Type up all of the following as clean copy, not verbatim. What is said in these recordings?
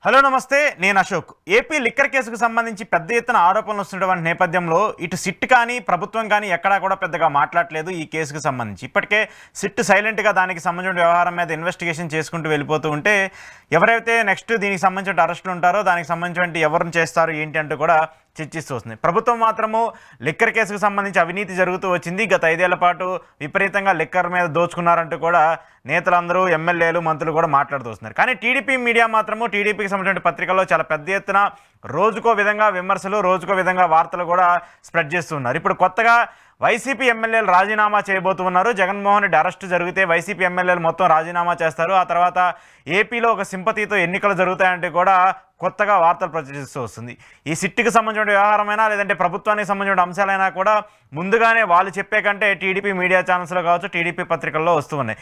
Hello నమస్తే, నేను Ashok. AP liquor కేసుకు సంబంధించి పెద్ద ఎత్తున ఆరోపణలు వస్తున్నటువంటి నేపథ్యంలో ఇటు సిట్ కానీ ప్రభుత్వం కానీ ఎక్కడా కూడా పెద్దగా మాట్లాడలేదు ఈ కేసుకు సంబంధించి. ఇప్పటికే సిట్ సైలెంట్గా దానికి సంబంధించిన వ్యవహారం మీద ఇన్వెస్టిగేషన్ చేసుకుంటూ వెళ్ళిపోతూ ఉంటే ఎవరైతే నెక్స్ట్ దీనికి సంబంధించిన అరెస్టులు ఉంటారో దానికి సంబంధించిన ఎవరిని చేస్తారు ఏంటి అంటూ కూడా చర్చిస్తూ వస్తుంది. ప్రభుత్వం మాత్రము లిక్కర్ కేసుకు సంబంధించి అవినీతి జరుగుతూ వచ్చింది, గత 5 ఏళ్ల పాటు విపరీతంగా లిక్కర్ మీద దోచుకున్నారంటూ కూడా నేతలందరూ, ఎమ్మెల్యేలు, మంత్రులు కూడా మాట్లాడుతూ వస్తున్నారు. కానీ టీడీపీ మీడియా మాత్రము టీడీపీకి సంబంధించిన పత్రికల్లో చాలా పెద్ద ఎత్తున రోజుకో విధంగా విమర్శలు, రోజుకో విధంగా వార్తలు కూడా స్ప్రెడ్ చేస్తున్నారు. ఇప్పుడు కొత్తగా వైసీపీ ఎమ్మెల్యేలు రాజీనామా చేయబోతున్నారు. జగన్మోహన్ రెడ్డి అరెస్టు జరిగితే వైసీపీ ఎమ్మెల్యేలు మొత్తం రాజీనామా చేస్తారు. ఆ తర్వాత ఏపీలో ఒక సింపతితో ఎన్నికలు జరుగుతాయంటే కూడా కొత్తగా వార్తలు ప్రచురిస్తూ వస్తుంది. ఈ సిట్కి సంబంధించిన వ్యవహారమైనా లేదంటే ప్రభుత్వానికి సంబంధించిన అంశాలైనా కూడా ముందుగానే వాళ్ళు చెప్పే కంటే టీడీపీ మీడియా ఛానల్స్లో కావచ్చు, టీడీపీ పత్రికల్లో వస్తూ ఉన్నాయి.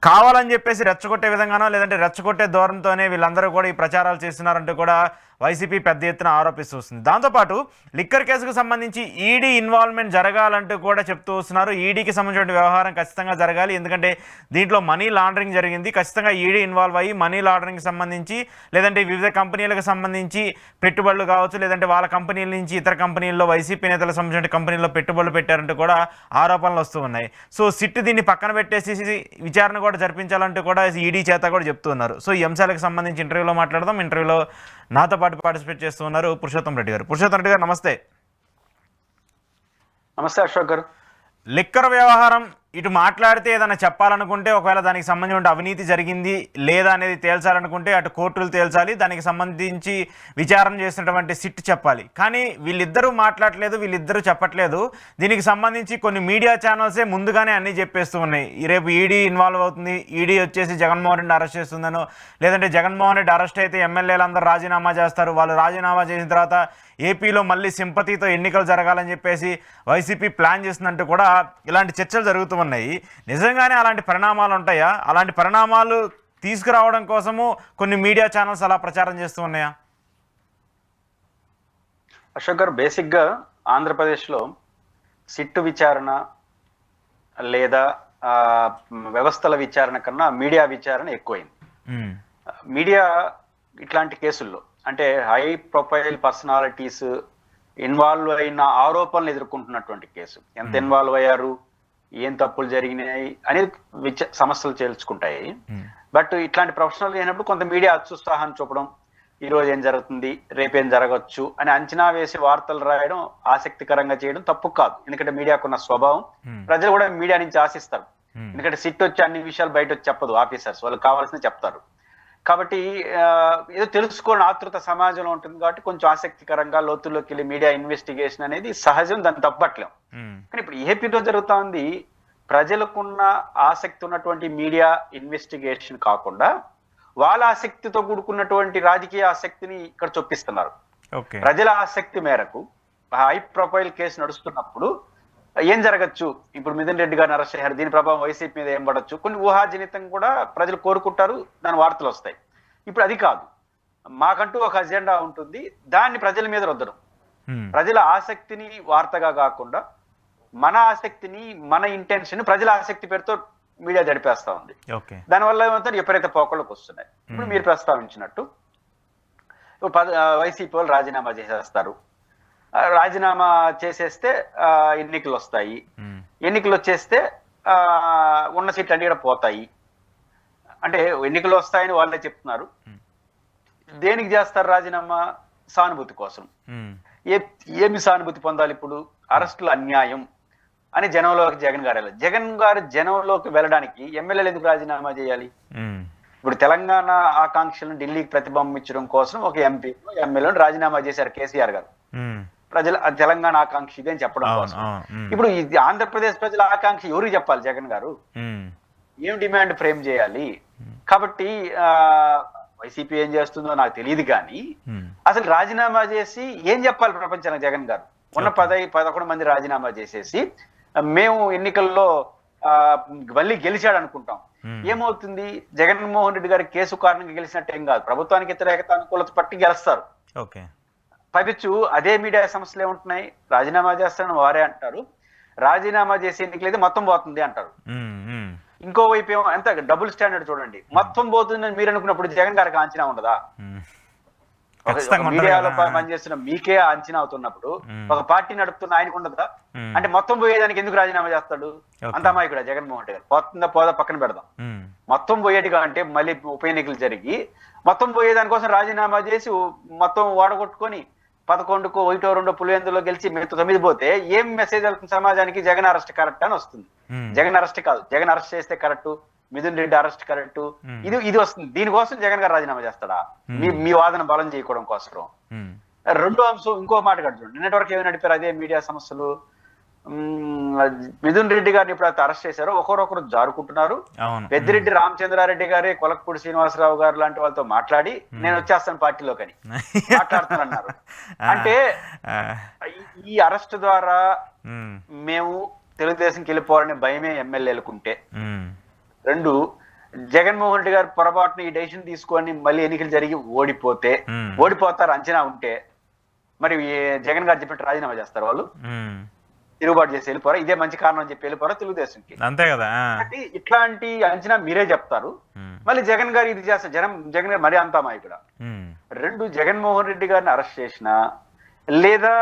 కావాలని చెప్పేసి రెచ్చగొట్టే విధంగానో లేదంటే రెచ్చగొట్టే ధోరణితోనే వీళ్ళందరూ కూడా ఈ ప్రచారాలు చేస్తున్నారంటూ కూడా వైసీపీ పెద్ద ఎత్తున ఆరోపిస్తూ వస్తుంది. దాంతోపాటు లిక్కర్ కేసుకు సంబంధించి ఈడీ ఇన్వాల్వ్మెంట్ జరగాలంటూ కూడా చెప్తూ వస్తున్నారు. ఈడీకి సంబంధించిన వ్యవహారం ఖచ్చితంగా జరగాలి, ఎందుకంటే దీంట్లో మనీ లాండరింగ్ జరిగింది. ఖచ్చితంగా ఈడీ ఇన్వాల్వ్ అయ్యి మనీ లాండరింగ్కి సంబంధించి లేదంటే వివిధ కంపెనీలకు సంబంధించి పెట్టుబడులు కావచ్చు, లేదంటే వాళ్ళ కంపెనీల నుంచి ఇతర కంపెనీల్లో వైసీపీ నేతలకు సంబంధించిన కంపెనీల్లో పెట్టుబడులు పెట్టారంటూ కూడా ఆరోపణలు వస్తూ ఉన్నాయి. సో సిట్ దీన్ని పక్కన పెట్టేసి విచారణ కూడా జరిపించాలంటూ కూడా ఈడీ చేత కూడా చెప్తున్నారు. సో ఈ అంశాలకు సంబంధించి ఇంటర్వ్యూలో మాట్లాడదాం. ఇంటర్వ్యూలో నాతో పాటు పార్టిసిపేట్ చేస్తూ ఉన్నారు పురుషోత్తం రెడ్డి గారు. పురుషోత్తం రెడ్డి గారు నమస్తే. నమస్తే అశోక్ గారు. లిక్కర్ వ్యవహారం ఇటు మాట్లాడితే ఏదైనా చెప్పాలనుకుంటే, ఒకవేళ దానికి సంబంధించిన అవినీతి జరిగింది లేదా అనేది తేల్చాలనుకుంటే అటు కోర్టులు తేల్చాలి, దానికి సంబంధించి విచారణ చేసినటువంటి సిట్ చెప్పాలి. కానీ వీళ్ళిద్దరూ మాట్లాడలేదు, వీళ్ళిద్దరూ చెప్పట్లేదు. దీనికి సంబంధించి కొన్ని మీడియా ఛానల్సే ముందుగానే అన్నీ చెప్పేస్తూ ఉన్నాయి. రేపు ఈడీ ఇన్వాల్వ్ అవుతుంది, ఈడీ వచ్చేసి జగన్మోహన్ రెడ్డి అరెస్ట్ చేస్తుందనో, లేదంటే జగన్మోహన్ రెడ్డి అరెస్ట్ అయితే ఎమ్మెల్యేలు అందరూ రాజీనామా చేస్తారు, వాళ్ళు రాజీనామా చేసిన తర్వాత ఏపీలో మళ్ళీ సింపతితో ఎన్నికలు జరగాలని చెప్పేసి వైసీపీ ప్లాన్ చేస్తుందంటూ కూడా ఇలాంటి చర్చలు జరుగుతూ ఉన్నాయి. నిజంగానే అలాంటి పరిణామాలు ఉంటాయా? అలాంటి పరిణామాలు తీసుకురావడం కోసము కొన్ని మీడియా ఛానల్స్ అలా ప్రచారం చేస్తూ ఉన్నాయా? అశోక్ గారు, బేసిక్గా ఆంధ్రప్రదేశ్లో సిట్టు విచారణ లేదా వ్యవస్థల విచారణ కన్నా మీడియా విచారణ ఎక్కువైంది. మీడియా ఇట్లాంటి కేసుల్లో అంటే హై ప్రొఫైల్ పర్సనాలిటీస్ ఇన్వాల్వ్ అయిన ఆరోపణలు ఎదుర్కొంటున్నటువంటి కేసు, ఎంత ఇన్వాల్వ్ అయ్యారు, ఏం తప్పులు జరిగినాయి అనేది సమస్యలు చేల్చుకుంటాయి. బట్ ఇట్లాంటి ప్రొఫెషనల్ అయినప్పుడు కొంత మీడియా అత్యుత్సాహాన్ని చూపడం, ఈరోజు ఏం జరుగుతుంది, రేపేం జరగచ్చు అని అంచనా వేసి వార్తలు రాయడం, ఆసక్తికరంగా చేయడం తప్పు కాదు. ఎందుకంటే మీడియాకున్న స్వభావం, ప్రజలు కూడా మీడియా నుంచి ఆశిస్తారు. ఎందుకంటే సిట్ వచ్చి అన్ని విషయాలు బయట వచ్చి చెప్పదు, ఆఫీసర్స్ వాళ్ళకి కావాల్సింది చెప్తారు. కాబట్టి ఏదో తెలుసుకోని ఆతృత సమాజంలో ఉంటుంది కాబట్టి కొంచెం ఆసక్తికరంగా లోతుల్లోకి వెళ్ళి మీడియా ఇన్వెస్టిగేషన్ అనేది సహజం, దాన్ని తప్పట్లేం. కానీ ఇప్పుడు ఏపీలో జరుగుతా ఉంది, ప్రజలకున్న ఆసక్తి ఉన్నటువంటి మీడియా ఇన్వెస్టిగేషన్ కాకుండా వాళ్ళ ఆసక్తితో కూడుకున్నటువంటి రాజకీయ ఆసక్తిని ఇక్కడ చొప్పిస్తున్నారు. ప్రజల ఆసక్తి మేరకు హై ప్రొఫైల్ కేసు నడుస్తున్నప్పుడు ఏం జరగచ్చు, ఇప్పుడు మిథున్ రెడ్డి గారిని అరెస్ట్ చేశారు, దీని ప్రభావం వైసీపీ మీద ఏం పడవచ్చు, కొన్ని ఊహాజనితం కూడా ప్రజలు కోరుకుంటారు, దాని వార్తలు వస్తాయి. ఇప్పుడు అది కాదు, మాకంటూ ఒక అజెండా ఉంటుంది, దాన్ని ప్రజల మీద రుద్దడం. ప్రజల ఆసక్తిని వార్తగా కాకుండా మన ఆసక్తిని, మన ఇంటెన్షన్ ప్రజల ఆసక్తి పేరుతో మీడియా జరిపేస్తా ఉంది. దానివల్ల ఏమవుతారు, విపరీత పోకళ్ళకు వస్తున్నాయి. ఇప్పుడు మీరు ప్రస్తావించినట్టు వైసీపీ వాళ్ళు రాజీనామా చేసేస్తారు, రాజీనామా చేసేస్తే ఎన్నికలు వస్తాయి, ఎన్నికలు వచ్చేస్తే ఉన్న సీట్లు అన్ని కూడా పోతాయి. అంటే ఎన్నికలు వస్తాయని వాళ్ళే చెప్తున్నారు. దేనికి చేస్తారు రాజీనామా? సానుభూతి కోసం. ఏమి సానుభూతి పొందాలి? ఇప్పుడు అరెస్టులు అన్యాయం అని జనంలోకి జగన్ గారు వెళ్ళాలి. జగన్ గారు జనంలోకి వెళ్ళడానికి ఎమ్మెల్యేలు ఎందుకు రాజీనామా చేయాలి? ఇప్పుడు తెలంగాణ ఆకాంక్షలను ఢిల్లీకి ప్రతిబింబించడం కోసం ఒక ఎంపీ ఎమ్మెల్యేలను రాజీనామా చేశారు కేసీఆర్ గారు, ప్రజల తెలంగాణ ఆకాంక్ష ఇది అని చెప్పడం కోసం. ఇప్పుడు ఇది ఆంధ్రప్రదేశ్ ప్రజల ఆకాంక్ష ఎవరికి చెప్పాలి? జగన్ గారు ఏం డిమాండ్ ఫ్రేమ్ చేయాలి? కాబట్టి వైసీపీ ఏం చేస్తుందో నాకు తెలియదు, కానీ అసలు రాజీనామా చేసి ఏం చెప్పాలి ప్రపంచానికి? జగన్ గారు ఉన్న 11 మంది రాజీనామా చేసేసి మేము ఎన్నికల్లో మళ్ళీ గెలిచాడు అనుకుంటాం. ఏమవుతుంది? జగన్మోహన్ రెడ్డి గారి కేసు కారణంగా గెలిచినట్టు ఏం కాదు, ప్రభుత్వానికి వ్యతిరేకత అనుకూలత పట్టి గెలుస్తారు. పైపించు అదే మీడియా సమస్యలు ఏముంటున్నాయి, రాజీనామా చేస్తారని వారే అంటారు, రాజీనామా చేసే ఎన్నికలైతే మొత్తం పోతుంది అంటారు. ఇంకోవైపు ఏమో ఎంత డబుల్ స్టాండర్డ్ చూడండి, మొత్తం పోతుందని మీరు అనుకున్నప్పుడు జగన్ గారికి అంచనా ఉండదా? ఖచ్చితంగా ఉంటది మీడియాలో కదా. పనిచేస్తున్న మీకే అంచనా అవుతున్నప్పుడు ఉమ్. ఒక పార్టీ నడుపుతున్న ఆయనకు ఉండదా? ఉమ్. అంటే మొత్తం పోయేదానికి ఎందుకు రాజీనామా చేస్తాడు? ఓకే. అంత అమాయకుడా జగన్మోహన్ రెడ్డి గారు? పోతుందా పోదా పక్కన పెడదాం. ఉమ్. మొత్తం పోయేట్టుగా అంటే మళ్ళీ ఉప ఎన్నికలు జరిగి మొత్తం పోయేదానికోసం రాజీనామా చేసి మొత్తం ఓడగొట్టుకొని 11కో 1-2 పులివెందులో గెలిచి మిగతా 9 పోతే ఏం మెసేజ్ వెళ్తుంది సమాజానికి? జగన్ అరెస్ట్ కరెక్ట్ అని వస్తుంది. ఉమ్. జగన్ అరెస్ట్ కాదు, జగన్ అరెస్ట్ చేస్తే correct, Mithun Reddy arrest correct, ఇది వస్తుంది. దీనికోసం జగన్ గారు రాజీనామా చేస్తాడా? మీ వాదన బలం చేయడం కోసం. ఉమ్. రెండో అంశం ఇంకో మాట కడుతుంది. నిన్నటి వరకు ఏమి నడిపారు అదే మీడియా సంస్థలు? మిథున్ రెడ్డి గారిని ఎప్పుడైతే అరెస్ట్ చేశారో ఒకరొకరు జారుకుంటున్నారు. అవును. పెద్దిరెడ్డి రామచంద్రారెడ్డి గారే కొలకపూడి శ్రీనివాసరావు గారు లాంటి వాళ్ళతో మాట్లాడి నేను వచ్చేస్తాను పార్టీలోకని మాట్లాడుతానన్నారు. అంటే ఈ అరెస్ట్ ద్వారా ఉమ్. మేము తెలుగుదేశంకి వెళ్ళిపోవాలనే భయమే ఎమ్మెల్యేలకుంటే, ఉమ్. రెండు జగన్మోహన్ రెడ్డి గారు పొరపాటున ఈ డెసిషన్ తీసుకొని మళ్ళీ ఎన్నికలు జరిగి ఓడిపోతే ఓడిపోతారు అంచనా ఉంటే మరి జగన్ గారు చెప్పినట్టు రాజీనామా చేస్తారు వాళ్ళు? ఉమ్. తిరుగుబాటు చేసి వెళ్ళిపోరా? ఇదే మంచి కారణం అని చెప్పి వెళ్ళిపోరా తెలుగుదేశంకి? అంతే కదా. కాబట్టి ఇట్లాంటి అంచనా మీరే చెప్తారు. మళ్ళీ జగన్ గారు ఇది చేస్తారు. జగన్ గారు మరీ అంతా మాయకుడా? రెండు, జగన్మోహన్ రెడ్డి గారిని అరెస్ట్ చేసినా లేదా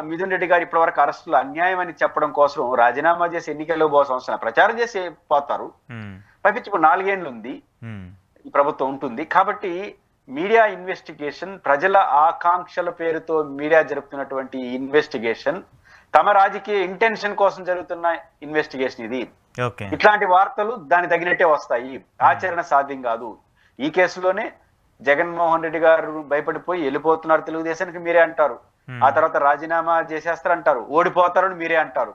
మిథున్ రెడ్డి గారు ఇప్పటి వరకు అరెస్టులు అన్యాయం అని చెప్పడం కోసం రాజీనామా చేసి ఎన్నికల్లో పోవాల్సిన అవసరం, ప్రచారం చేసి పోతారు. పైపించి ఇప్పుడు 4 ఏళ్ళు ఉంది ఈ ప్రభుత్వం ఉంటుంది. కాబట్టి మీడియా ఇన్వెస్టిగేషన్, ప్రజల ఆకాంక్షల పేరుతో మీడియా జరుపుతున్నటువంటి ఇన్వెస్టిగేషన్ తమ రాజకీయ ఇంటెన్షన్ కోసం జరుగుతున్న ఇన్వెస్టిగేషన్ ఇది. ఇట్లాంటి వార్తలు దాని తగినట్టే వస్తాయి, ఆచరణ సాధ్యం కాదు. ఈ కేసులోనే జగన్మోహన్ రెడ్డి గారు భయపడిపోయి వెళ్ళిపోతున్నారు తెలుగుదేశానికి మీరే అంటారు. ఆ తర్వాత రాజీనామా చేసేస్తారంటారు, ఓడిపోతారని మీరే అంటారు.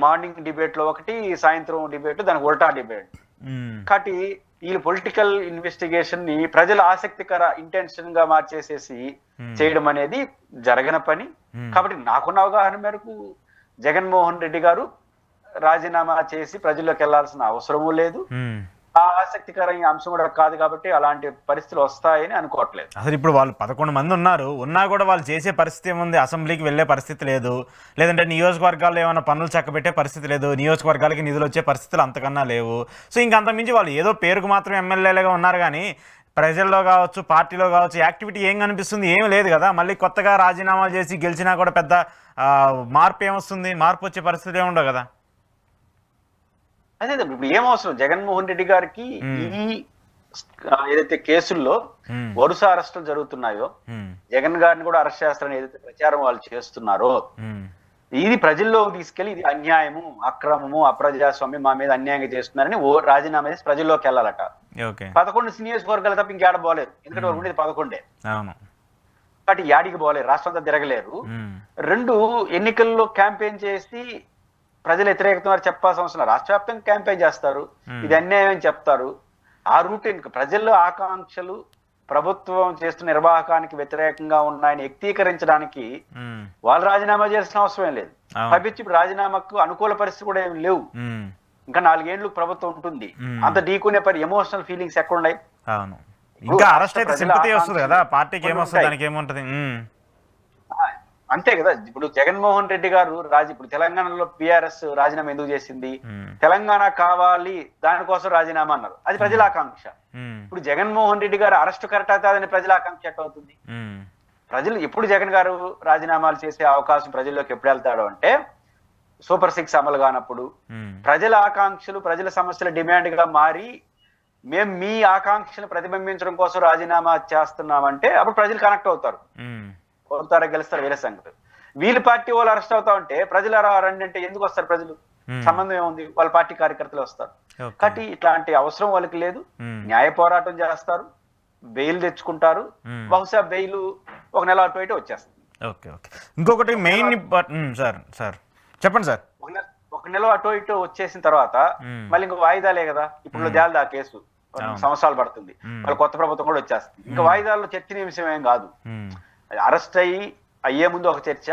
మార్నింగ్ డిబేట్ లో ఒకటి, సాయంత్రం డిబేట్, దానికి ఉల్టా డిబేట్. కాబట్టి ఈ పొలిటికల్ ఇన్వెస్టిగేషన్ ని ప్రజల ఆసక్తికర ఇంటెన్షన్ గా మార్చేసేసి చేయడం అనేది జరగని పని. కాబట్టి నాకున్న అవగాహన మేరకు జగన్మోహన్ రెడ్డి గారు రాజీనామా చేసి ప్రజల్లోకి వెళ్లాల్సిన అవసరమూ లేదు. ఆ ఆసక్తికరమైన అంశం కూడా కాదు. కాబట్టి అలాంటి పరిస్థితులు వస్తాయని అనుకోవట్లేదు. అసలు ఇప్పుడు వాళ్ళు 11 మంది ఉన్నా కూడా వాళ్ళు చేసే పరిస్థితి ఏముంది? అసెంబ్లీకి వెళ్ళే పరిస్థితి లేదు, లేదంటే నియోజకవర్గాల్లో ఏమైనా పనులు చక్కబెట్టే పరిస్థితి లేదు, నియోజకవర్గాలకి నిధులు వచ్చే పరిస్థితులు అంతకన్నా లేవు. సో ఇంకంతమించి వాళ్ళు ఏదో పేరుకు మాత్రం ఎమ్మెల్యేలుగా ఉన్నారు కానీ ప్రజల్లో కావచ్చు, పార్టీలో కావచ్చు యాక్టివిటీ ఏం కనిపిస్తుంది? ఏం లేదు కదా. మళ్ళీ కొత్తగా రాజీనామా చేసి గెలిచినా కూడా పెద్ద మార్పు ఏమొస్తుంది? మార్పు వచ్చే పరిస్థితి ఏముండవు కదా. అదే ఇప్పుడు ఏమవసరం జగన్మోహన్ రెడ్డి గారికి ఈ ఏదైతే కేసుల్లో వరుస అరెస్టులు జరుగుతున్నాయో, జగన్ గారిని కూడా అరెస్ట్ చేస్తారని ఏదైతే ప్రచారం వాళ్ళు చేస్తున్నారో, ఇది ప్రజల్లోకి తీసుకెళ్లి ఇది అన్యాయము, అక్రమము, అప్రజాస్వామ్యం, మా మీద అన్యాయంగా చేస్తున్నారని రాజీనామా చేసి ప్రజల్లోకి వెళ్ళాలట. 11 నియోజకవర్గాలు తప్ప ఇంకేడ పోలేదు. ఎందుకంటే వాళ్ళు ఉండేది 11. కాబట్టి యాడికి పోలేరు, రాష్ట్రం అంతా తిరగలేరు. రెండు, ఎన్నికల్లో క్యాంపెయిన్ చేసి ప్రజలు వ్యతిరేకత చెప్పాల్సిన అవసరం, రాష్ట్ర వ్యాప్తంగా క్యాంపెయిన్ చేస్తారు, ఇది అన్యాయం అని చెప్తారు. ఆ రూట్ ప్రజల్లో ఆకాంక్షలు ప్రభుత్వం చేస్తున్న నిర్వాహకానికి వ్యతిరేకంగా ఉన్నాయని వ్యక్తీకరించడానికి వాళ్ళు రాజీనామా చేయాల్సిన అవసరం లేదు. పైపించి ఇప్పుడు రాజీనామాకు అనుకూల పరిస్థితి కూడా ఏమి లేవు. ఇంకా 4 ఏళ్ళు ప్రభుత్వం ఉంటుంది. అంత ఢీకునే ఎమోషనల్ ఫీలింగ్స్ ఎక్కడ ఉన్నాయి? ఇంకా అరెస్ట్ అయితే సింపతి వస్తుంది కదా, పార్టీకి ఏమొస్తుంది, దానికి ఏముంటది? అంతే కదా. ఇప్పుడు జగన్మోహన్ రెడ్డి గారు ఇప్పుడు తెలంగాణలో పిఆర్ఎస్ రాజీనామా ఎందుకు చేసింది? తెలంగాణ కావాలి, దానికోసం రాజీనామా అన్నారు. అది ప్రజల ఆకాంక్ష. ఇప్పుడు జగన్మోహన్ రెడ్డి గారు అరెస్ట్ కరెక్ట్ అవుతుందని ప్రజల ఆకాంక్ష ఎట్లా అవుతుంది? ప్రజలు ఎప్పుడు జగన్ గారు రాజీనామాలు చేసే అవకాశం ప్రజల్లోకి ఎప్పుడు వెళ్తాడు అంటే సూపర్ 6 అమలు కానప్పుడు, ప్రజల ఆకాంక్షలు ప్రజల సమస్యల డిమాండ్ గా మారి మేము మీ ఆకాంక్షలు ప్రతిబింబించడం కోసం రాజీనామా చేస్తున్నామంటే అప్పుడు ప్రజలు కనెక్ట్ అవుతారు. ఓడతారా గెలుస్తారు వేరే సంగతి. వీళ్ళ పార్టీ వాళ్ళు అరెస్ట్ అవుతా ఉంటే ప్రజలు రండి అంటే ఎందుకు వస్తారు? ప్రజలు సంబంధం ఏముంది? వాళ్ళ పార్టీ కార్యకర్తలు వస్తారు. కాబట్టి ఇట్లాంటి అవసరం వాళ్ళకి లేదు. న్యాయ పోరాటం చేస్తారు, బెయిల్ తెచ్చుకుంటారు. బహుశా బెయిల్ 1 నెల అటు ఇటు వచ్చేస్తుంది. ఇంకొకటి మెయిన్ సార్ చెప్పండి సార్. 1 నెల అటు ఇటు వచ్చేసిన తర్వాత మళ్ళీ ఇంకో వాయిదాలే కదా. ఇప్పుడు తేలదా కేసు, సంవత్సరాలు పడుతుంది. మళ్ళీ కొత్త ప్రభుత్వం కూడా వచ్చేస్తుంది. ఇంకా వాయిదాల్లో చర్చనీయాంశం ఏం కాదు. అరెస్ట్ అయ్యే ముందు ఒక చర్చ,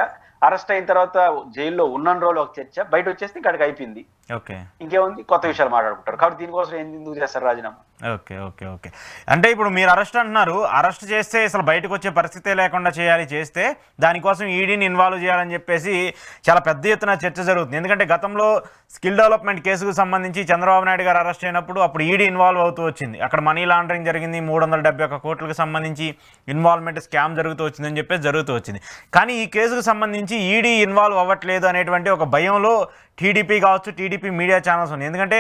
అరెస్ట్ అయిన తర్వాత జైల్లో ఉన్న రోజులు ఒక చర్చ, బయట వచ్చేస్తే ఇక్కడికి అయిపోయింది. ఓకే. ఇంకేముంది, కొత్త విషయాలు మాట్లాడుకుంటారు. కాబట్టి దీనికోసం ఎందుకు చేస్తారు రాజీనామా? ఓకే. ఓకే. ఓకే. అంటే ఇప్పుడు మీరు అరెస్ట్ అంటున్నారు. అరెస్ట్ చేస్తే అసలు బయటకు వచ్చే పరిస్థితే లేకుండా చేయాలి. చేస్తే దానికోసం ఈడీని ఇన్వాల్వ్ చేయాలని చెప్పేసి చాలా పెద్ద ఎత్తున చర్చ జరుగుతుంది. ఎందుకంటే గతంలో స్కిల్ డెవలప్మెంట్ కేసుకు సంబంధించి చంద్రబాబు నాయుడు గారు అరెస్ట్ అయినప్పుడు అప్పుడు ఈడీ ఇన్వాల్వ్ అవుతూ వచ్చింది. అక్కడ మనీ లాండరింగ్ జరిగింది. 371 కోట్లకు సంబంధించి ఇన్వాల్వ్మెంట్ స్కామ్ జరుగుతూ వచ్చిందని చెప్పేసి జరుగుతూ వచ్చింది. కానీ ఈ కేసుకు సంబంధించి ఈడీ ఇన్వాల్వ్ అవ్వట్లేదు అనేటువంటి ఒక భయంలో టీడీపీ కావచ్చు, టీడీపీ మీడియా ఛానల్స్ ఉన్నాయి. ఎందుకంటే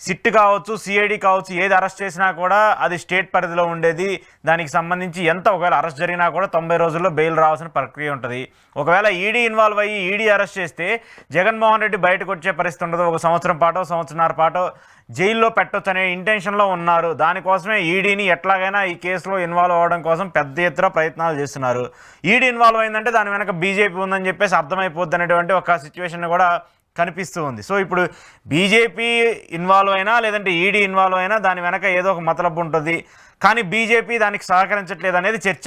సిట్ కావచ్చు, సిఐడి కావచ్చు, ఏది అరెస్ట్ చేసినా కూడా అది స్టేట్ పరిధిలో ఉండేది. దానికి సంబంధించి ఎంత ఒకవేళ అరెస్ట్ జరిగినా కూడా 90 రోజుల్లో బెయిల్ రావాల్సిన ప్రక్రియ ఉంటుంది. ఒకవేళ ఈడీ ఇన్వాల్వ్ అయ్యి ఈడీ అరెస్ట్ చేస్తే జగన్మోహన్ రెడ్డి బయటకు వచ్చే పరిస్థితి ఉండదు. 1 సంవత్సరం పాటో సంవత్సరాల పాటో జైల్లో పెట్టొచ్చు అనే ఇంటెన్షన్లో ఉన్నారు. దానికోసమే ఈడీని ఎట్లాగైనా ఈ కేసులో ఇన్వాల్వ్ అవ్వడం కోసం పెద్ద ఎత్తున ప్రయత్నాలు చేస్తున్నారు. ఈడీ ఇన్వాల్వ్ అయిందంటే దాని వెనక బీజేపీ ఉందని చెప్పేసి అర్థమైపోద్ది అనేటువంటి ఒక సిచ్యువేషన్ కూడా కనిపిస్తూ ఉంది. సో ఇప్పుడు బీజేపీ ఇన్వాల్వ్ అయినా లేదంటే ఈడీ ఇన్వాల్వ్ అయినా దాని వెనక ఏదో ఒక మతలబు ఉంటుంది. కానీ బీజేపీ దానికి సహకరించట్లేదు అనేది చర్చ.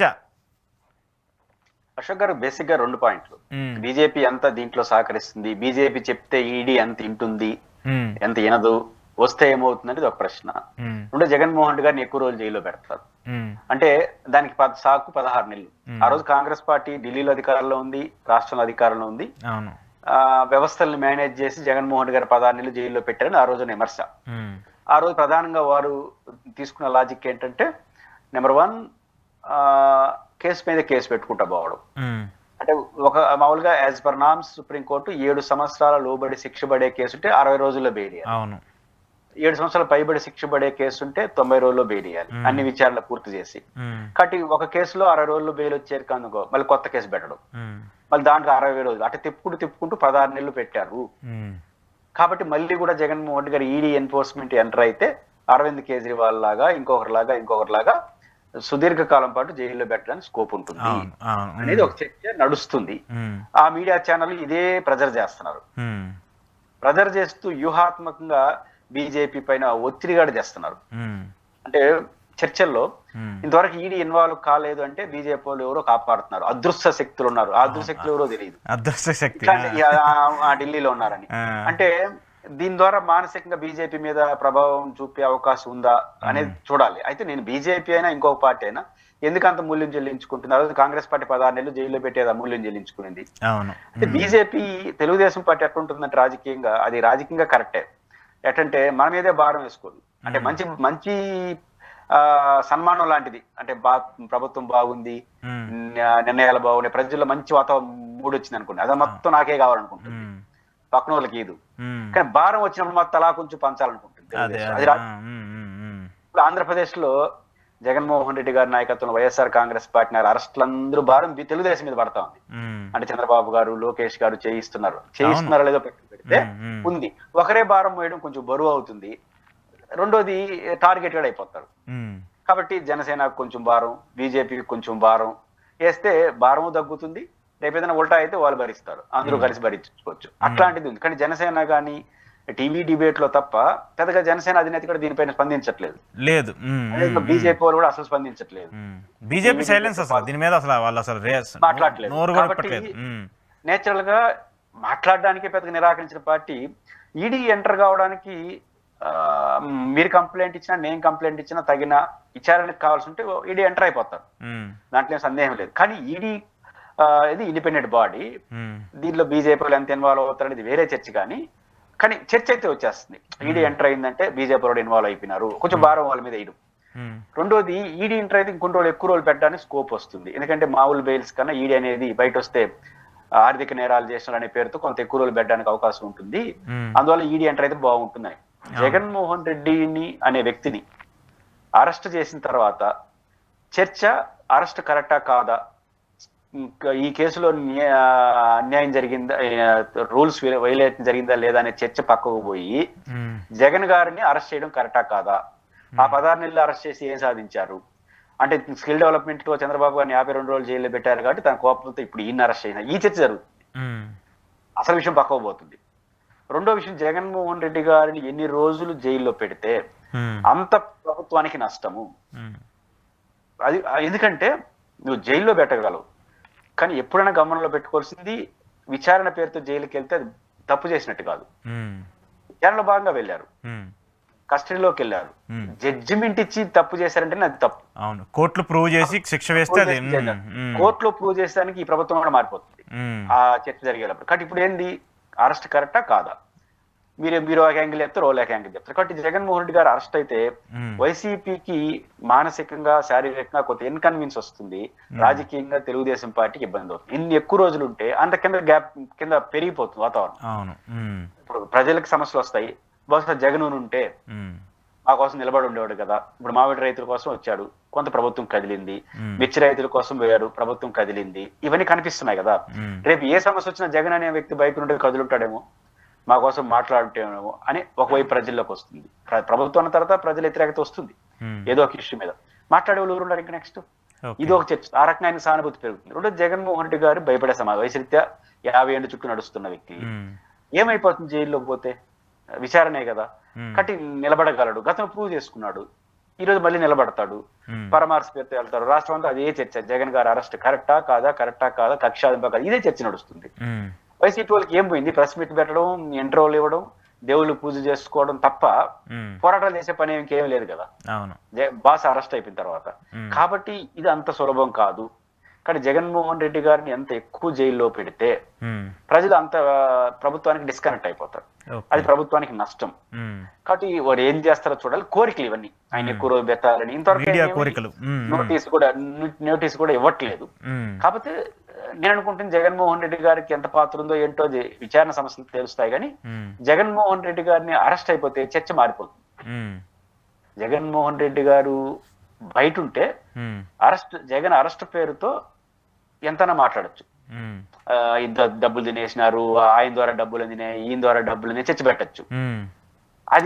అశోక్ గారు, బేసిక్ గా 2 పాయింట్లు. బీజేపీ ఎంత దీంట్లో సహకరిస్తుంది, బీజేపీ చెప్తే ఈడీ ఎంత వింటుంది, ఎంత వినదు, వస్తే ఏమవుతుందంటే ఒక ప్రశ్న. రెండో, జగన్మోహన్ రెడ్డి గారిని ఎక్కువ రోజులు జైల్లో పెడతారు అంటే దానికి సాకు 16 నెలలు. ఆ రోజు కాంగ్రెస్ పార్టీ ఢిల్లీలో అధికారంలో ఉంది, రాష్ట్రంలో అధికారంలో ఉంది. వ్యవస్థల్ని మేనేజ్ చేసి జగన్మోహన్ రెడ్డి గారు 16 నెలలు జైల్లో పెట్టారని ఆ రోజు విమర్శ. ఆ రోజు ప్రధానంగా వారు తీసుకున్న లాజిక్ ఏంటంటే, నెంబర్ 1, కేసు మీద కేసు పెట్టుకుంటా పోవడం. అంటే ఒక మామూలుగా యాజ్ పర్ నామ్స్ సుప్రీంకోర్టు 7 సంవత్సరాల లోబడి శిక్ష పడే కేసు ఉంటే 60 రోజుల్లో బెయిల్ ఇవ్వాలి. 7 సంవత్సరాల పైబడి శిక్ష పడే కేసు ఉంటే 90 రోజుల్లో బెయిల్ ఇవ్వాలి, అన్ని విచారణలు పూర్తి చేసి. కాబట్టి ఒక కేసులో 60 రోజుల్లో బెయిల్ వచ్చేది కనుకో మళ్ళీ కొత్త కేసు పెట్టడం, మళ్ళీ దాంట్లో 60 రోజులు అట్లా తిప్పుకుంటూ 16 నెలలు పెట్టారు. కాబట్టి మళ్ళీ కూడా జగన్మోహన్ రెడ్డి గారు ఈడీ ఎన్ఫోర్స్మెంట్ ఎంటర్ అయితే అరవింద్ కేజ్రీవాల్ లాగా ఇంకొకరిలాగా సుదీర్ఘకాలం పాటు జైల్లో పెట్టడానికి స్కోప్ ఉంటుంది అనేది ఒక చర్చ నడుస్తుంది. ఆ మీడియా ఛానల్ ఇదే ప్రెజర్ చేస్తున్నారు. ప్రెజర్ చేస్తూ వ్యూహాత్మకంగా బీజేపీ పైన ఒత్తిడిగా చేస్తున్నారు. అంటే చర్చల్లో ఇంతవరకు ఈడీ ఇన్వాల్వ్ కాలేదు అంటే బీజేపీ వాళ్ళు ఎవరో కాపాడుతున్నారు. అదృశ్య శక్తులు ఉన్నారు. ఆ అదృశ్య శక్తులు ఎవరో తెలియదు, ఢిల్లీలో ఉన్నారని. అంటే దీని ద్వారా మానసికంగా బీజేపీ మీద ప్రభావం చూపే అవకాశం ఉందా అనేది చూడాలి. అయితే నేను బీజేపీ అయినా ఇంకొక పార్టీ అయినా ఎందుకంత మూల్యం చెల్లించుకుంటుంది? ఆ రోజు కాంగ్రెస్ పార్టీ 16 నెలలు జైల్లో పెట్టేది మూల్యం చెల్లించుకునేది. అంటే బీజేపీ తెలుగుదేశం పార్టీ ఎట్లుంటుందంటే రాజకీయంగా, అది రాజకీయంగా కరెక్టే. ఎటంటే మన మీదే భారం వేసుకోదు. అంటే మంచి సన్మానం లాంటిది. అంటే ప్రభుత్వం బాగుంది, నిర్ణయాలు బాగున్నాయి, ప్రజల్లో మంచి వాతావరణం మూడు వచ్చింది అనుకోండి, అదే మొత్తం నాకే కావాలనుకుంటుంది, పక్కన వాళ్ళకి ఇది. కానీ భారం వచ్చినప్పుడు మొత్తం అలా కొంచెం పంచాలనుకుంటుంది. అది ఇప్పుడు ఆంధ్రప్రదేశ్ లో జగన్మోహన్ రెడ్డి గారి నాయకత్వంలో వైఎస్ఆర్ కాంగ్రెస్ పార్టీ అరెస్టులందరూ భారం తెలుగుదేశం మీద పడతా ఉంది. అంటే చంద్రబాబు గారు, లోకేష్ గారు చేయిస్తున్నారా లేదో పెడితే ఉంది. ఒకరే భారం వేయడం కొంచెం బరువు అవుతుంది. రెండోది టార్గెటెడ్ అయిపోతారు. కాబట్టి జనసేనకు కొంచెం భారం, బీజేపీకి కొంచెం భారం వేస్తే భారము తగ్గుతుంది. రేపు ఏదైనా ఉల్టా అయితే వాళ్ళు భరిస్తారు, అందరూ కలిసి భరించుకోవచ్చు. అట్లాంటిది ఉంది. కానీ జనసేన కానీ టీవీ డిబేట్ లో తప్ప పెద్దగా జనసేన అధినేత కూడా దీనిపైన స్పందించట్లేదు. లేదు, బీజేపీ వాళ్ళు కూడా అసలు స్పందించట్లేదు. బీజేపీ సైలెన్స్ అసలు దీని మీద అసలు వాళ్ళు అసలు మాట్లాడలేదు. కాబట్టి నేచురల్ గా మాట్లాడడానికి పెద్దగా నిరాకరించిన పార్టీ ఈడీ ఎంటర్ కావడానికి మీరు కంప్లైంట్ ఇచ్చినా నేను కంప్లైంట్ ఇచ్చినా తగిన విచారణకు కావాల్సి ఉంటే ఈడీ ఎంటర్ అయిపోతారు, దాంట్లో సందేహం లేదు. కానీ ఈడీ ఇది ఇండిపెండెంట్ బాడీ, దీనిలో బీజేపీ ఎంత ఇన్వాల్వ్ అవుతారు అనేది వేరే చర్చ. కానీ చర్చ అయితే వచ్చేస్తుంది. ఈడీ ఎంటర్ అయిందంటే బీజేపీ వాళ్ళు ఇన్వాల్వ్ అయిపోయినారు, కొంచెం భారం వాళ్ళ మీద వేయడం. రెండోది ఈడీ ఎంటర్ అయితే ఇంకొన్ని రోజులు ఎక్కువ రోజులు పెట్టడానికి స్కోప్ వస్తుంది. ఎందుకంటే మామూలు బెయిల్స్ కన్నా ఈడీ అనేది బయట వస్తే ఆర్థిక నేరాలు చేసిన అనే పేరుతో కొంత ఎక్కువ రోజులు పెట్టడానికి అవకాశం ఉంటుంది. అందువల్ల ఈడీ ఎంటర్ అయితే బాగుంటుందని. జగన్మోహన్ రెడ్డిని అనే వ్యక్తిని అరెస్ట్ చేసిన తర్వాత చర్చ అరెస్ట్ కరెక్టా కాదా, ఈ కేసులో అన్యాయం జరిగిందా, రూల్స్ వైలేషన్ జరిగిందా లేదా అనే చర్చ పక్కకు పోయి జగన్ గారిని అరెస్ట్ చేయడం కరెక్టా కాదా, ఆ 16 నెలలు అరెస్ట్ చేసి ఏం సాధించారు అంటే స్కిల్ డెవలప్మెంట్ లో చంద్రబాబు గారిని 52 రోజులు జైల్లో పెట్టారు కాబట్టి తన కోపంతో ఇప్పుడు ఈయన అరెస్ట్ అయినా ఈ చర్చ జరుగుతుంది. అసలు విషయం పక్కకు పోతుంది. రెండో విషయం, జగన్మోహన్ రెడ్డి గారిని ఎన్ని రోజులు జైల్లో పెడితే అంత ప్రభుత్వానికి నష్టము. అది ఎందుకంటే నువ్వు జైల్లో పెట్టగలవు, కానీ ఎప్పుడైనా గమనంలో పెట్టుకోవాల్సింది విచారణ పేరుతో జైలుకి వెళ్తే అది తప్పు చేసినట్టు కాదు. విచారణలో భాగంగా వెళ్ళారు, ఉమ్, కస్టడీలోకి వెళ్ళారు, ఉమ్. జడ్జిమెంట్ ఇచ్చి తప్పు చేశారంటే అది తప్పు. అవును, కోర్టులు ప్రూవ్ చేసి శిక్ష వేస్తే అది కోర్టులో ప్రూవ్ చేసేదానికి ఈ ప్రభుత్వం కూడా మారిపోతుంది ఆ చర్చ జరిగేటప్పుడు. కాబట్టి ఇప్పుడు ఏంది, అరెస్ట్ కరెక్టా కాదా, మీరు ఒక యాంగిల్ చెప్తారు, ఒక యాంగిల్ చెప్తారు. కాబట్టి జగన్మోహన్ రెడ్డి గారు అరెస్ట్ అయితే వైసీపీకి మానసికంగా శారీరకంగా కొంత ఇన్కన్వీన్స్ వస్తుంది, రాజకీయంగా తెలుగుదేశం పార్టీకి ఇబ్బంది అవుతుంది. ఇన్ని ఎక్కువ రోజులు ఉంటే అంత కింద పెరిగిపోతుంది వాతావరణం. అవును. ఇప్పుడు ప్రజలకు సమస్యలు వస్తాయి. బహుశా జగన్ ఉంటే మా కోసం నిలబడి ఉండేవాడు కదా. ఇప్పుడు మామిడి రైతుల కోసం వచ్చాడు, కొంత ప్రభుత్వం కదిలింది. మిర్చి రైతుల కోసం పోయాడు, ప్రభుత్వం కదిలింది. ఇవన్నీ కనిపిస్తున్నాయి కదా. రేపు ఏ సమస్య వచ్చినా జగన్ అనే వ్యక్తి బయట నుండి కదులుంటాడేమో, మా కోసం మాట్లాడుతేమో అని ఒకవైపు ప్రజల్లోకి వస్తుంది. ప్రభుత్వం అన్న తర్వాత ప్రజల వ్యతిరేకత వస్తుంది ఏదో ఒక ఇష్యూ మీద. మాట్లాడే వాళ్ళు ఎవరు ఉన్నారు ఇంకా నెక్స్ట్? ఇది ఒక చర్చ. ఆ రకంగా ఆయన సానుభూతి పెరుగుతుంది. రెండో, జగన్మోహన్ రెడ్డి గారు భయపడే సమాజం, వయసురీత్యా 50 ఏళ్ళు చుట్టూ నడుస్తున్న వ్యక్తి ఏమైపోతుంది జైల్లోకి పోతే? విచారణే కదా. కట్టి నిలబడగలడు, గతం ప్రూవ్ చేసుకున్నాడు, ఈ రోజు మళ్ళీ నిలబడతాడు, పరామర్శ పేరుతో వెళ్తారు. రాష్ట్రం అంతా అదే చర్చ, జగన్ గారు అరెస్ట్ కరెక్టా కాదా, కక్షాదింప కాదా, ఇదే చర్చ నడుస్తుంది. వైసీపీ వాళ్ళకి ఏం పోయింది? ప్రెస్ మీట్ పెట్టడం, ఇంటర్వ్యూలు ఇవ్వడం, దేవుళ్ళు పూజ చేసుకోవడం తప్ప పోరాటాలు చేసే పని ఇంకేం లేదు కదా బాస్ అరెస్ట్ అయిపోయిన తర్వాత. కాబట్టి ఇది అంత సులభం కాదు. కానీ జగన్మోహన్ రెడ్డి గారిని ఎంత ఎక్కువ జైల్లో పెడితే ప్రజలు అంత ప్రభుత్వానికి డిస్కనెక్ట్ అయిపోతారు. అది ప్రభుత్వానికి నష్టం. కాబట్టి వారు ఏం చేస్తారో చూడాలి. కోరికలు ఇవన్నీ, ఆయన ఎక్కువ రోజు పెట్టాలని ఇంతవరకు నోటీస్ కూడా ఇవ్వట్లేదు. కాకపోతే నేను అనుకుంటున్నాను జగన్మోహన్ రెడ్డి గారికి ఎంత పాత్ర ఉందో ఏంటో విచారణ సమస్యలు తెలుస్తాయి. కానీ జగన్మోహన్ రెడ్డి గారిని అరెస్ట్ అయిపోతే చర్చ మారిపోతుంది. జగన్మోహన్ రెడ్డి గారు బయట ఉంటే జగన్ అరెస్ట్ పేరుతో ఎంతనా మాట్లాడచ్చు. డబ్బులు తినేసినారు, ఆయన ద్వారా డబ్బులు అందినాయి, ఈయన ద్వారా డబ్బులు అందినాయి, చర్చ పెట్టచ్చు.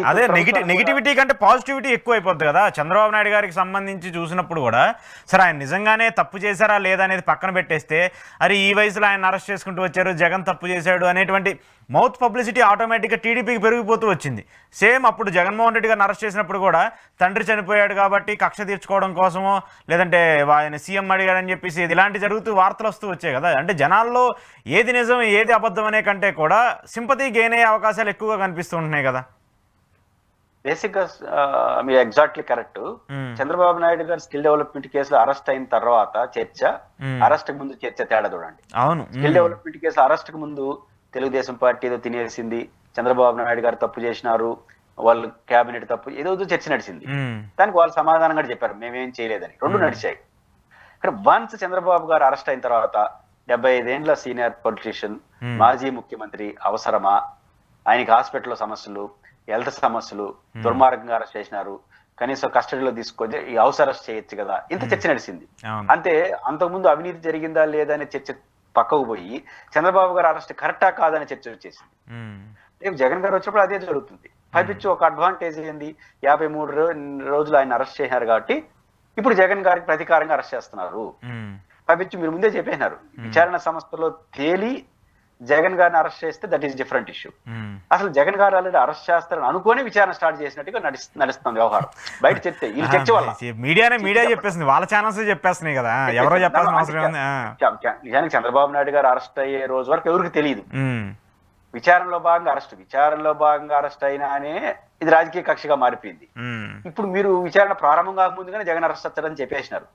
అదే నెగిటివిటీ కంటే పాజిటివిటీ ఎక్కువ అయిపోద్ది కదా. చంద్రబాబు నాయుడు గారికి సంబంధించి చూసినప్పుడు కూడా సరే ఆయన నిజంగానే తప్పు చేశారా లేదా అనేది పక్కన పెట్టేస్తే, అరే ఈ వయసులో ఆయన అరెస్ట్ చేసుకుంటూ వచ్చారు, జగన్ తప్పు చేశాడు అనేటువంటి మౌత్ పబ్లిసిటీ ఆటోమేటిక్గా టీడీపీకి పెరిగిపోతూ వచ్చింది. సేమ్ అప్పుడు జగన్మోహన్ రెడ్డి గారిని అరెస్ట్ చేసినప్పుడు కూడా తండ్రి చనిపోయాడు కాబట్టి కక్ష తీర్చుకోవడం కోసమో, లేదంటే ఆయన సీఎం అడిగాడని చెప్పేసి ఇలాంటి జరుగుతూ వార్తలు వస్తూ వచ్చాయి కదా. అంటే జనాల్లో ఏది నిజం ఏది అబద్ధం అనే కంటే కూడా సింపతి గెయిన్ అయ్యే అవకాశాలు ఎక్కువగా కనిపిస్తూ ఉంటున్నాయి కదా. బేసిక్ గా మీరు ఎగ్జాక్ట్లీ కరెక్ట్. చంద్రబాబు నాయుడు గారు స్కిల్ డెవలప్మెంట్ కేసులో అరెస్ట్ అయిన తర్వాత చర్చ, అరెస్ట్ కు ముందు చర్చ తేడా చూడండి. అవును, స్కిల్ డెవలప్మెంట్ కేసులో అరెస్ట్ కు ముందు తెలుగుదేశం పార్టీ ఏదో తినేసింది, చంద్రబాబు నాయుడు గారు తప్పు చేసినారు, వాళ్ళు కేబినెట్ తప్పు, ఏదో చర్చ నడిచింది. దానికి వాళ్ళు సమాధానం కూడా చెప్పారు మేమేం చేయలేదని. రెండు నడిచాయి. ఇక్కడ వన్స్ చంద్రబాబు గారు అరెస్ట్ అయిన తర్వాత 75 ఏళ్ల సీనియర్ పొలిటీషియన్, మాజీ ముఖ్యమంత్రి అవసరమా, ఆయనకి హాస్పిటల్లో సమస్యలు, హెల్త్ సమస్యలు, దుర్మార్గంగా అరెస్ట్ చేసినారు, కనీసం కస్టడీలో తీసుకొని ఈ హౌస్ అరెస్ట్ చేయొచ్చు కదా, ఇంత చర్చ నడిచింది. అంతే, అంతకుముందు అవినీతి జరిగిందా లేదా అనే చర్చ పక్కకు పోయి చంద్రబాబు గారు అరెస్ట్ కరెక్టా కాదనే చర్చ వచ్చేసింది. రేపు జగన్ గారు వచ్చినప్పుడు అదే జరుగుతుంది. పైపించి ఒక అడ్వాంటేజ్ ఏంది, 53 రోజులు ఆయన అరెస్ట్ చేసినారు కాబట్టి ఇప్పుడు జగన్ గారికి ప్రతీకారంగా అరెస్ట్ చేస్తున్నారు. పైపించి మీరు ముందే చెప్పేసినారు, విచారణ సంస్థలో తేలి జగన్ గారిని అరెస్ట్ చేస్తే దట్ ఈస్ డిఫరెంట్ ఇష్యూ. అసలు జగన్ గారు ఆల్రెడీ అరెస్ట్ చేస్తారని అనుకోని విచారణ స్టార్ట్ చేసినట్టుగా నడుస్తుంది వ్యవహారం. బయట చెప్తే ఈ చర్చ వల్ల మీడియా చెప్పేసింది, వాళ్ళ ఛానల్స్ చెప్పేస్తున్నాయి కదా, ఎవరో చెప్పాల్సిన అవసరం ఉంది. నిజానికి చంద్రబాబు నాయుడు గారు అరెస్ట్ అయ్యే రోజు వరకు ఎవరికి తెలియదు. విచారణలో భాగంగా అరెస్ట్ అయినానే ఇది రాజకీయ కక్షగా మారిపోయింది. ఇప్పుడు మీరు విచారణ ప్రారంభం కాకముందుగానే జగన్ అరెస్ట్ వచ్చారని చెప్పేసినారు,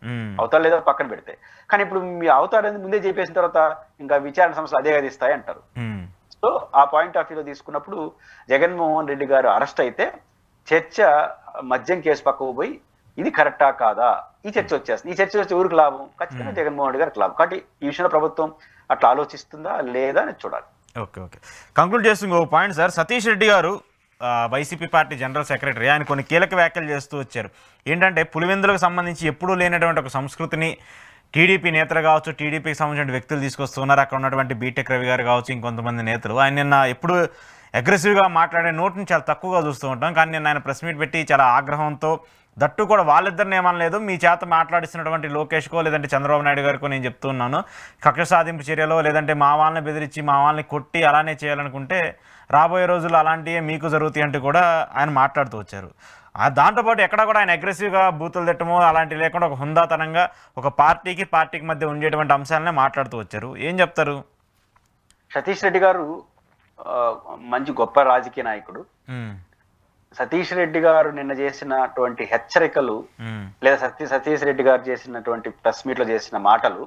అవుతారు లేదో పక్కన పెడితే. కానీ ఇప్పుడు మీ అవుతారని ముందే చెప్పేసిన తర్వాత ఇంకా విచారణ సంస్థలు అదే గదిస్తాయి అంటారు. సో ఆ పాయింట్ ఆఫ్ వ్యూలో తీసుకున్నప్పుడు జగన్మోహన్ రెడ్డి గారు అరెస్ట్ అయితే చర్చ మద్యం కేసు పక్కకు పోయి ఇది కరెక్టా కాదా ఈ చర్చ వచ్చేస్తుంది. ఈ చర్చ వచ్చి ఊరికి లాభం, ఖచ్చితంగా జగన్మోహన్ రెడ్డి గారికి లాభం. కాబట్టి ఈ విషయంలో ప్రభుత్వం అట్లా ఆలోచిస్తుందా లేదా అని చూడాలి. ఓకే, కంక్లూడ్ చేస్తుంది ఒక పాయింట్ సార్. సతీష్ రెడ్డి గారు వైసీపీ పార్టీ జనరల్ సెక్రటరీ, ఆయన కొన్ని కీలక వ్యాఖ్యలు చేస్తూ వచ్చారు. ఏంటంటే పులివెందులకు సంబంధించి ఎప్పుడూ లేనటువంటి ఒక సంస్కృతిని టీడీపీ నేతలు కావచ్చు, టీడీపీకి సంబంధించిన వ్యక్తులు తీసుకొస్తున్నారు. అక్కడ ఉన్నటువంటి బీటెక్ రవి గారు కావచ్చు, ఇంకొంతమంది నేతలు. ఆయన నిన్న ఎప్పుడు అగ్రెసివ్గా మాట్లాడే నోటిని చాలా తక్కువగా చూస్తూ ఉంటాం. కానీ నిన్న ఆయన ప్రెస్ మీట్ పెట్టి చాలా ఆగ్రహంతో, దట్టు కూడా వాళ్ళిద్దరిని ఏమనలేదు, మీ చేత మాట్లాడిస్తున్నటువంటి లోకేష్కో లేదంటే చంద్రబాబు నాయుడు గారికో నేను చెప్తున్నాను, కక్ష సాధింపు చర్యలో లేదంటే మా వాళ్ళని బెదిరించి మా వాళ్ళని కొట్టి అలానే చేయాలనుకుంటే రాబోయే రోజుల్లో అలాంటివే మీకు జరుగుతాయి అంటూ కూడా ఆయన మాట్లాడుతూ వచ్చారు. దాంతోపాటు ఎక్కడ కూడా ఆయన అగ్రెసివ్గా బూతులు తిట్టమో అలాంటివి లేకుండా ఒక హుందాతనంగా ఒక పార్టీకి మధ్య ఉండేటువంటి అంశాలనే మాట్లాడుతూ వచ్చారు. ఏం చెప్తారు? సతీష్ రెడ్డి గారు ఆ, మంచి గొప్ప రాజకీయ నాయకుడు. ఉమ్, సతీష్ రెడ్డి గారు నిన్న చేసినటువంటి హెచ్చరికలు ఉమ్, లేదా సతీష్ రెడ్డి గారు చేసినటువంటి ప్రెస్ మీట్ లో చేసిన మాటలు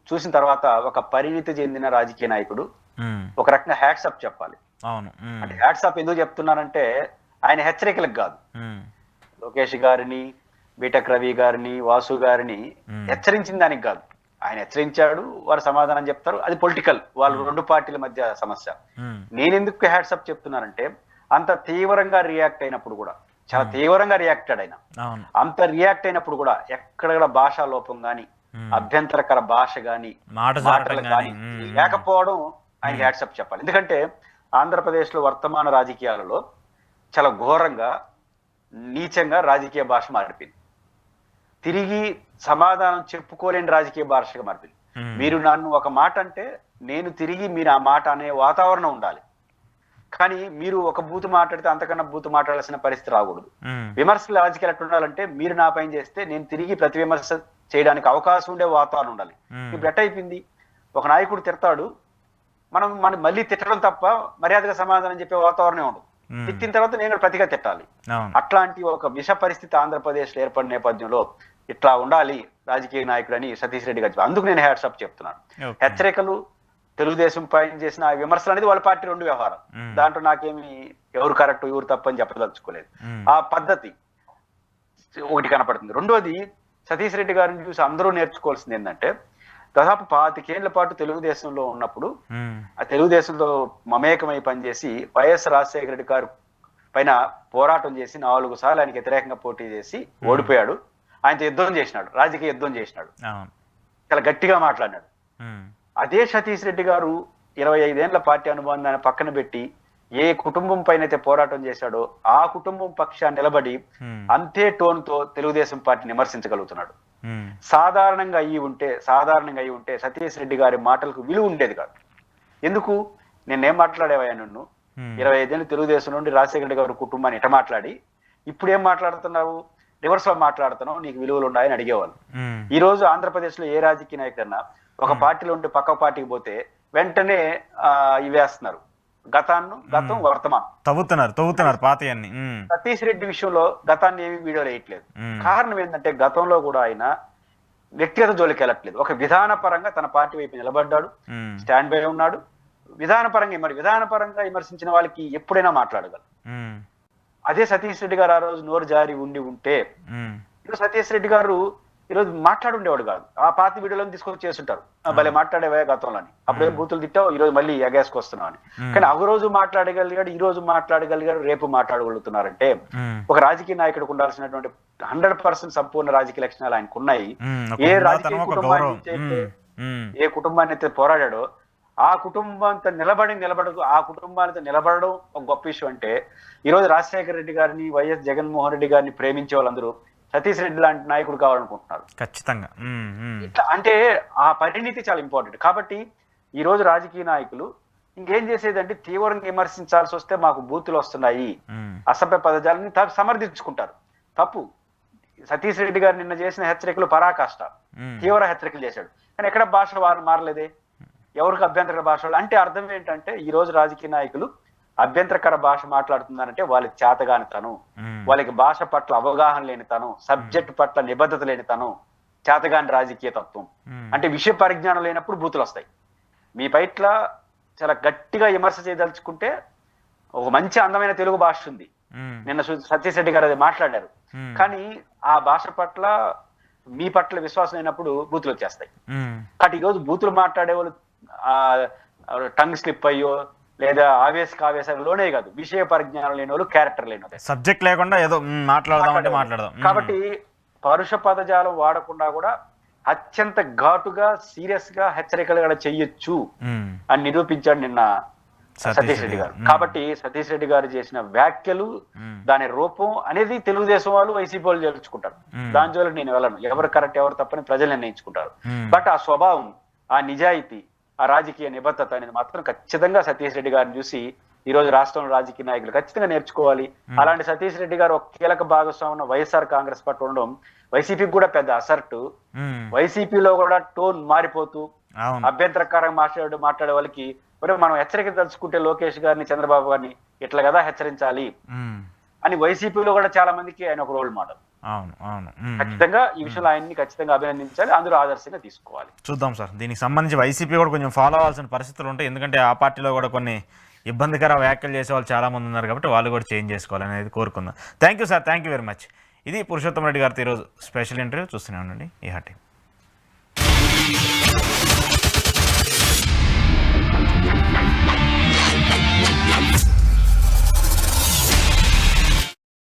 చూసిన తర్వాత ఒక పరిణితి చెందిన రాజకీయ నాయకుడు ఉమ్, ఒక రకంగా హ్యాట్సప్ చెప్పాలి. అవును. ఉమ్, అంటే హ్యాట్సప్ ఎందుకు చెప్తున్నానంటే ఆయన హెచ్చరికలకు కాదు, ఉమ్, లోకేష్ గారిని, బీటెక్ రవి గారిని, వాసు గారిని హెచ్చరించిన దానికి కాదు. ఆయన హెచ్చరించాడు, వారు సమాధానం చెప్తారు, అది పొలిటికల్, వాళ్ళు రెండు పార్టీల మధ్య సమస్య. ఉమ్, నేను ఎందుకు హ్యాట్సప్ చెప్తున్నానంటే అంత తీవ్రంగా రియాక్ట్ అయినప్పుడు కూడా, చాలా తీవ్రంగా రియాక్టెడ్ అయినా, అవును. అంత రియాక్ట్ అయినప్పుడు కూడా ఎక్కడ కూడా భాషా లోపం గాని, అభ్యంతరకర భాష గాని, మాట మాటలు జారటం గాని గాని. లేకపోవడం ఆయన హ్యాట్సప్ చెప్పాలి. ఎందుకంటే ఆంధ్రప్రదేశ్ లో వర్తమాన రాజకీయాలలో చాలా ఘోరంగా, నీచంగా రాజకీయ భాష మారిపోయింది. తిరిగి సమాధానం చెప్పుకోలేని రాజకీయ భాషగా మారిపోయింది. మీరు నన్ను ఒక మాట అంటే నేను తిరిగి మీరు ఆ మాట అనే వాతావరణం ఉండాలి. కానీ మీరు ఒక బూతు మాట్లాడితే అంతకన్నా బూతు మాట్లాడాల్సిన పరిస్థితి రాకూడదు. విమర్శలు రాజకీయాలు ఎట్లా ఉండాలంటే మీరు నా పైన చేస్తే నేను తిరిగి ప్రతి విమర్శ చేయడానికి అవకాశం ఉండే వాతావరణం ఉండాలి. ఇప్పుడు ఎట్ అయిపోయింది, ఒక నాయకుడు తిడతాడు, మనం మళ్ళీ తిట్టడం తప్ప మర్యాదగా సమాధానం చెప్పే వాతావరణం ఉండదు. తిట్టిన తర్వాత నేను ప్రతిగా తిట్టాలి. అట్లాంటి ఒక విష పరిస్థితి ఆంధ్రప్రదేశ్ లో ఏర్పడిన నేపథ్యంలో ఇట్లా ఉండాలి రాజకీయ నాయకుడు అని సతీష్ రెడ్డి గారు. అందుకు నేను హ్యాట్సప్ చెప్తున్నాను. హెచ్చరికలు, తెలుగుదేశం పైన చేసిన విమర్శలు అనేది వాళ్ళ పార్టీ రెండు వ్యవహారం. దాంట్లో నాకేమి ఎవరు కరెక్ట్ ఎవరు తప్పని చెప్పదలుచుకోలేదు. ఆ పద్ధతి ఒకటి కనపడుతుంది. రెండోది, సతీష్ రెడ్డి గారిని చూసి అందరూ నేర్చుకోవాల్సింది ఏంటంటే, దాదాపు 25 ఏళ్ల పాటు తెలుగుదేశంలో ఉన్నప్పుడు ఆ తెలుగుదేశంలో మమేకమై పనిచేసి వైఎస్ రాజశేఖర రెడ్డి గారు పైన పోరాటం చేసి 4 సార్లు ఆయనకి వ్యతిరేకంగా పోటీ చేసి ఓడిపోయాడు. ఆయనతో యుద్ధం చేసినాడు, రాజకీయ యుద్ధం చేసినాడు, చాలా గట్టిగా మాట్లాడినాడు. అదే సతీష్ రెడ్డి గారు 25 ఏళ్ల పార్టీ అనుబంధాన్ని పక్కన పెట్టి ఏ కుటుంబం పైన అయితే పోరాటం చేశాడో ఆ కుటుంబం పక్షాన్ని నిలబడి అంతే టోన్ తో తెలుగుదేశం పార్టీని విమర్శించగలుగుతున్నాడు. సాధారణంగా అయ్యి ఉంటే సతీష్ రెడ్డి గారి మాటలకు విలువ ఉండేది కాదు. ఎందుకు, నేనేం మాట్లాడేవా నన్ను 25 ఏళ్ళు తెలుగుదేశం నుండి రాజశేఖర రెడ్డి గారి కుటుంబాన్ని ఇట మాట్లాడి ఇప్పుడు ఏం మాట్లాడుతున్నావు, రివర్స్ లో మాట్లాడుతున్నావు, నీకు విలువలు ఉన్నాయని అడిగేవాళ్ళు. ఈ రోజు ఆంధ్రప్రదేశ్ లో ఏ రాజకీయ నాయకుడన్నా ఒక పార్టీలో ఉంటే పక్క పార్టీకి పోతే వెంటనే ఇవేస్తున్నారు, గతం వర్తమానం తవ్వుతున్నారు పాతయన్ని. సతీష్ రెడ్డి విషయంలో గతాన్ని ఏమి వీడియోలు వేయట్లేదు. కారణం ఏంటంటే గతంలో కూడా ఆయన వ్యక్తిగత జోలికి వెళ్ళట్లేదు. ఒక విధానపరంగా తన పార్టీ వైపు నిలబడ్డాడు, స్టాండ్ బై ఉన్నాడు. విధానపరంగా విమర్శించిన వాళ్ళకి ఎప్పుడైనా మాట్లాడగలరు. అదే సతీష్ రెడ్డి గారు ఆ రోజు నోరు జారి ఉంటే ఈరోజు సతీష్ రెడ్డి గారు ఈరోజు మాట్లాడుండేవాడు కాదు. ఆ పాత వీడియోలను తీసుకొచ్చి చేస్తుంటారు, భలే మాట్లాడేవా గతంలో అని, అప్పుడే బూతులు తిట్టావు ఈ రోజు మళ్ళీ ఎగేసుకొస్తున్నావు అని. కానీ ఆ రోజు మాట్లాడగలిగాడు, ఈ రోజు మాట్లాడగలిగాడు, రేపు మాట్లాడగలుగుతున్నారంటే ఒక రాజకీయ నాయకుడికి ఉండాల్సినటువంటి 100% సంపూర్ణ రాజకీయ లక్షణాలు ఆయనకు ఉన్నాయి. ఏ రాజకీయ కుటుంబాన్ని అయితే పోరాడాడో ఆ కుటుంబంతో నిలబడడం ఒక గొప్ప విషయం. అంటే ఈ రోజు రాజశేఖర రెడ్డి గారిని, వైఎస్ జగన్మోహన్ రెడ్డి గారిని ప్రేమించే వాళ్ళందరూ సతీష్ రెడ్డి లాంటి నాయకుడు కావాలనుకుంటున్నారు. ఖచ్చితంగా. ఇట్లా అంటే ఆ పరిణితి చాలా ఇంపార్టెంట్. కాబట్టి ఈ రోజు రాజకీయ నాయకులు ఇంకేం చేసేదంటే తీవ్రంగా విమర్శించాల్సి వస్తే మాకు బూతులు వస్తున్నాయి, అసభ్య పదజాలని సమర్థించుకుంటారు. తప్పు. సతీష్ రెడ్డి గారు నిన్న చేసిన హెచ్చరికలు పరాకాష్ట, తీవ్ర హెచ్చరికలు చేశాడు. కానీ ఎక్కడ భాష మారలేదే, ఎవరికి అభ్యంతరకర భాష. అంటే అర్థం ఏంటంటే ఈ రోజు రాజకీయ నాయకులు అభ్యంతరకర భాష మాట్లాడుతున్నారంటే వాళ్ళకి చేతగానితనం, వాళ్ళకి భాష పట్ల అవగాహన లేనితనం, సబ్జెక్ట్ పట్ల నిబద్ధత లేనితనం, చేతగాని రాజకీయ తత్వం. అంటే విషయ పరిజ్ఞానం లేనప్పుడు బూతులు వస్తాయి. మీ పట్ల చాలా గట్టిగా విమర్శ చేయదలుచుకుంటే ఒక మంచి అందమైన తెలుగు భాష ఉంది, నిన్న సతీష్ రెడ్డి గారు అది మాట్లాడారు. కానీ ఆ భాష పట్ల మీ పట్ల విశ్వాసం లేనప్పుడు బూతులు వచ్చేస్తాయి. కాబట్టి ఈరోజు బూతులు మాట్లాడే వాళ్ళు టంగ్ స్లిప్ అయ్యో లేదా ఆవేశాలలోనే కాదు, విషయ పరిజ్ఞానం లేని వాళ్ళు, క్యారెక్టర్ లేని వాళ్ళు, సబ్జెక్ట్ లేకుండా ఏదో మాట్లాడదాం. కాబట్టి పరుష పదజాలం వాడకుండా కూడా అత్యంత ఘాటుగా సీరియస్ గా హెచ్చరికలు కూడా చెయ్యొచ్చు అని నిరూపించాడు నిన్న సతీష్ రెడ్డి గారు. కాబట్టి సతీష్ రెడ్డి గారు చేసిన వ్యాఖ్యలు, దాని రూపం అనేది తెలుగుదేశం వాళ్ళు, వైసీపీ వాళ్ళు చేర్చుకుంటారు. దాని జోలికి నేను వెళ్ళను, ఎవరు కరెక్ట్ ఎవరు తప్పని ప్రజలు నిర్ణయించుకుంటారు. బట్ ఆ స్వభావం, ఆ నిజాయితీ, ఆ రాజకీయ నిబద్ధత అనేది మాత్రం ఖచ్చితంగా సతీష్ రెడ్డి గారిని చూసి ఈ రోజు రాష్ట్రంలో రాజకీయ నాయకులు ఖచ్చితంగా నేర్చుకోవాలి. అలాంటి సతీష్ రెడ్డి గారు ఒక కీలక భాగస్వామ్యం వైఎస్ఆర్ కాంగ్రెస్ పార్టీ ఉండడం వైసీపీకి కూడా పెద్ద అసర్టు. వైసీపీలో కూడా టోన్ మారిపోతూ అభ్యంతరకరంగా మాట్లాడే వాళ్ళకి మరి మనం హెచ్చరిక తలుచుకుంటే లోకేష్ గారిని చంద్రబాబు గారిని ఇట్లా కదా హెచ్చరించాలి ఉమ్, అని వైసీపీలో కూడా చాలా మందికి ఆయన ఒక రోల్ మోడల్. అవును అవును ఖచ్చితంగా ఈ విషయంలో ఆయన్ని ఖచ్చితంగా అభినందించాలి, అందరూ ఆదర్శంగా తీసుకోవాలి. చూద్దాం సార్. దీనికి సంబంధించి వైసీపీ కూడా కొంచెం ఫాలో అవ్వాల్సిన పరిస్థితులు ఉంటాయి, ఎందుకంటే ఆ పార్టీలో కూడా కొన్ని ఇబ్బందికర వ్యాఖ్యలు చేసే వాళ్ళు చాలా మంది ఉన్నారు కాబట్టి వాళ్ళు కూడా చేంజ్ చేసుకోవాలనేది కోరుకుందాం. Thank you sir, thank you very much. ఇది పురుషోత్తం రెడ్డి గారితో ఈరోజు స్పెషల్ ఇంటర్వ్యూ. చూస్తూనే ఉండండి ఈహా టీవీ.